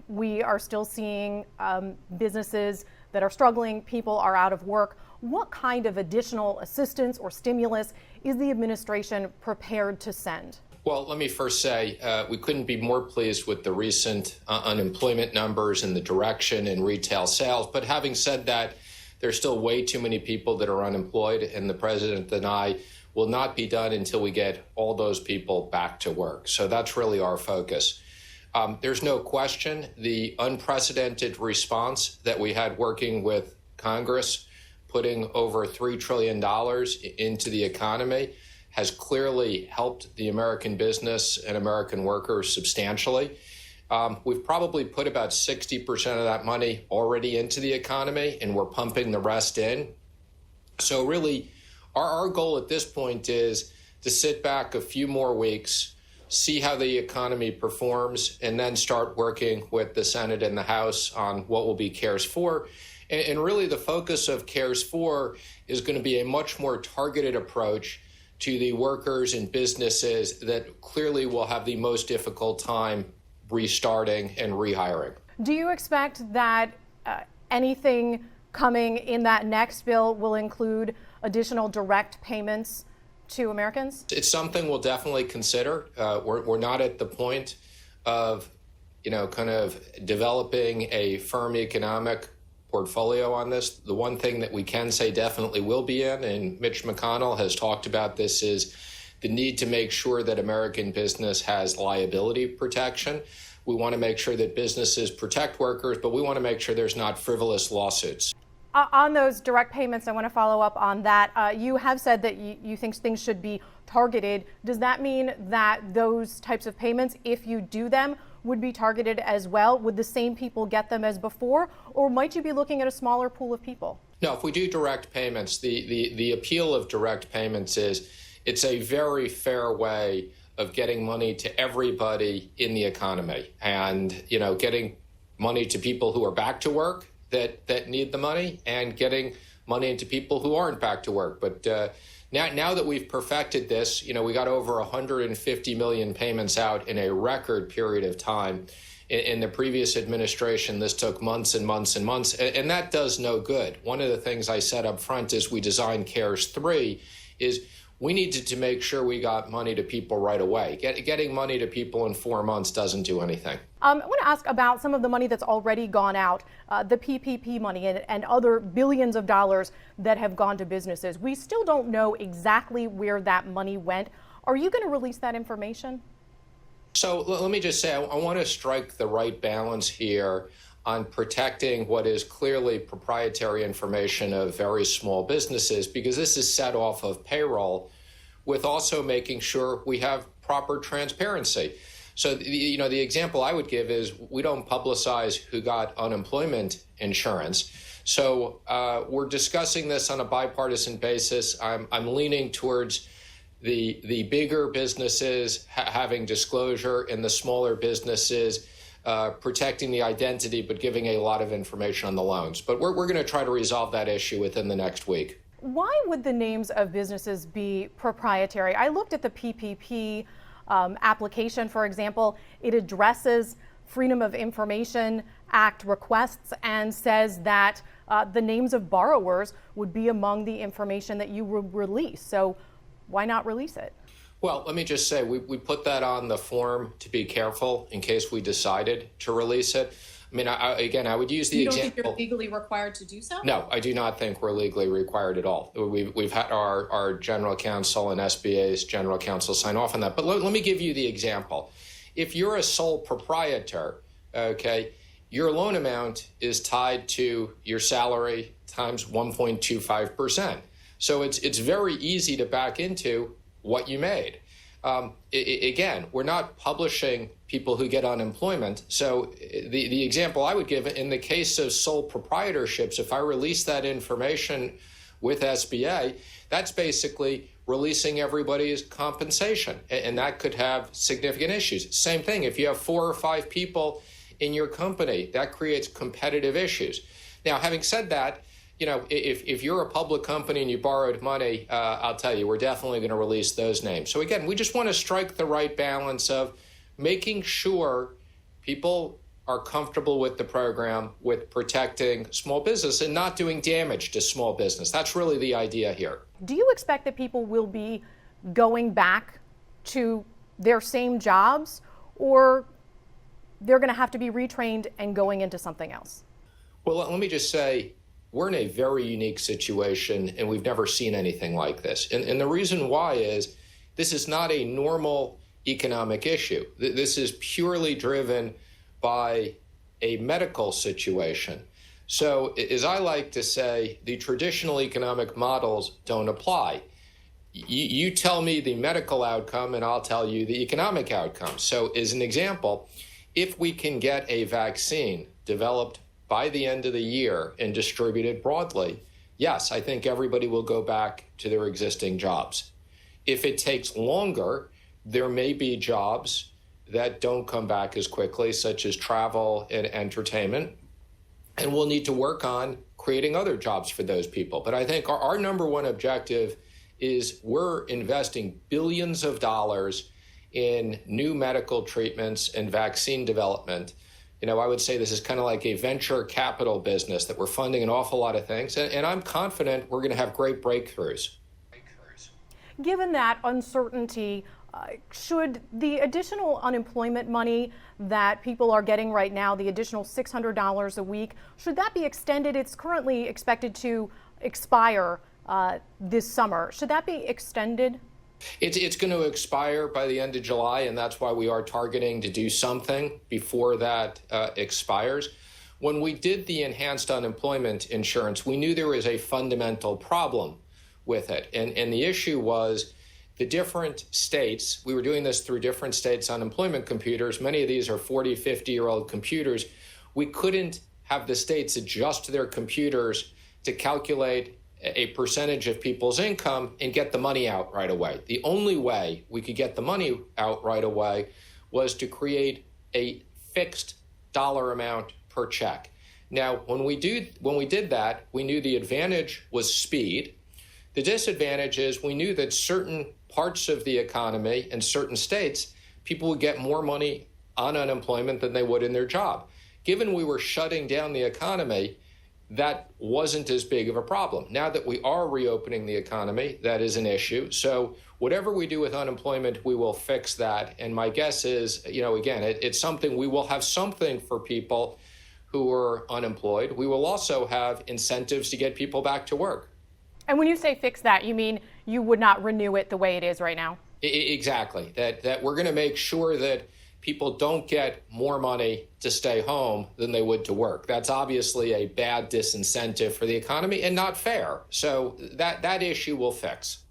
We are still seeing businesses that are struggling, people are out of work. What kind of additional assistance or stimulus is the administration prepared to send? Well, let me first say we couldn't be more pleased with the recent unemployment numbers and the direction in retail sales. But having said that, there's still way too many people that are unemployed, and the president and I will not be done until we get all those people back to work. So that's really our focus. There's no question the unprecedented response that we had working with Congress, putting over $3 trillion into the economy, has clearly helped the American business and American workers substantially. We've probably put about 60% of that money already into the economy, and we're pumping the rest in. So really, our goal at this point is to sit back a few more weeks, see how the economy performs, and then start working with the Senate and the House on what will be CARES 4. And really the focus of CARES 4 is going to be a much more targeted approach to the workers and businesses that clearly will have the most difficult time restarting and rehiring. Do you expect that anything coming in that next bill will include additional direct payments to Americans? It's something we'll definitely consider. We're not at the point of, kind of developing a firm economic portfolio on this. The one thing that we can say definitely will be in, and Mitch McConnell has talked about this, is the need to make sure that American business has liability protection. We want to make sure that businesses protect workers, but we want to make sure there's not frivolous lawsuits. On those direct payments, I want to follow up on that. You have said that you think things should be targeted. Does that mean that those types of payments, if you do them, would be targeted as well? Would the same people get them as before, or might you be looking at a smaller pool of people? No, if we do direct payments, the appeal of direct payments is it's a very fair way of getting money to everybody in the economy, and getting money to people who are back to work that need the money, and getting money into people who aren't back to work. But now that we've perfected this, we got over 150 million payments out in a record period of time. In the previous administration, this took months and months and months, and that does no good. One of the things I said up front as we designed CARES 3 is we needed to make sure we got money to people right away. Getting money to people in 4 months doesn't do anything. I want to ask about some of the money that's already gone out, the PPP money and other billions of dollars that have gone to businesses. We still don't know exactly where that money went. Are you going to release that information? So let me just say, I want to strike the right balance here on protecting what is clearly proprietary information of very small businesses, because this is set off of payroll, with also making sure we have proper transparency. So, the example I would give is we don't publicize who got unemployment insurance. So we're discussing this on a bipartisan basis. I'm leaning towards the bigger businesses having disclosure, and the smaller businesses protecting the identity, but giving a lot of information on the loans. But we're going to try to resolve that issue within the next week. Why would the names of businesses be proprietary? I looked at the PPP application, for example. It addresses Freedom of Information Act requests and says that the names of borrowers would be among the information that you would release. So why not release it? Well, let me just say, we put that on the form to be careful in case we decided to release it. I mean, I would use the example. You don't think you're legally required to do so? No, I do not think we're legally required at all. We've had our general counsel and SBA's general counsel sign off on that. But let me give you the example. If you're a sole proprietor, okay, your loan amount is tied to your salary times 1.25%. So it's very easy to back into what you made. Again, we're not publishing people who get unemployment. So the example I would give, in the case of sole proprietorships, if I release that information with SBA, that's basically releasing everybody's compensation, and that could have significant issues. Same thing, if you have 4 or 5 people in your company, that creates competitive issues. Now, having said that, if you're a public company and you borrowed money, I'll tell you, we're definitely going to release those names. So again, we just want to strike the right balance of making sure people are comfortable with the program, with protecting small business and not doing damage to small business. That's really the idea here. Do you expect that people will be going back to their same jobs, or they're going to have to be retrained and going into something else? Well, let me just say, we're in a very unique situation, and we've never seen anything like this. And the reason why is this is not a normal economic issue. This is purely driven by a medical situation. So, as I like to say, the traditional economic models don't apply. You tell me the medical outcome, and I'll tell you the economic outcome. So, as an example, if we can get a vaccine developed by the end of the year and distributed broadly, yes, I think everybody will go back to their existing jobs. If it takes longer, there may be jobs that don't come back as quickly, such as travel and entertainment, and we'll need to work on creating other jobs for those people. But I think our number one objective is we're investing billions of dollars in new medical treatments and vaccine development. You know, I would say this is kind of like a venture capital business that we're funding an awful lot of things, and I'm confident we're going to have great breakthroughs. Given that uncertainty, should the additional unemployment money that people are getting right now, the additional $600 a week, should that be extended? It's currently expected to expire this summer. Should that be extended? It's going to expire by the end of July, and that's why we are targeting to do something before that expires. When we did the enhanced unemployment insurance, we knew there was a fundamental problem with it. And the issue was the different states, we were doing this through different states' unemployment computers. Many of these are 40, 50-year-old computers. We couldn't have the states adjust their computers to calculate a percentage of people's income and get the money out right away. The only way we could get the money out right away was to create a fixed dollar amount per check. Now, when we did that, we knew the advantage was speed. The disadvantage is we knew that certain parts of the economy and certain states, people would get more money on unemployment than they would in their job. Given we were shutting down the economy, that wasn't as big of a problem. Now that we are reopening the economy, that is an issue. So whatever we do with unemployment, we will fix that. And my guess is, again, it's something, we will have something for people who are unemployed. We will also have incentives to get people back to work. And when you say fix that, you mean you would not renew it the way it is right now? Exactly. That we're going to make sure that people don't get more money to stay home than they would to work. That's obviously a bad disincentive for the economy and not fair. So that issue we'll fix.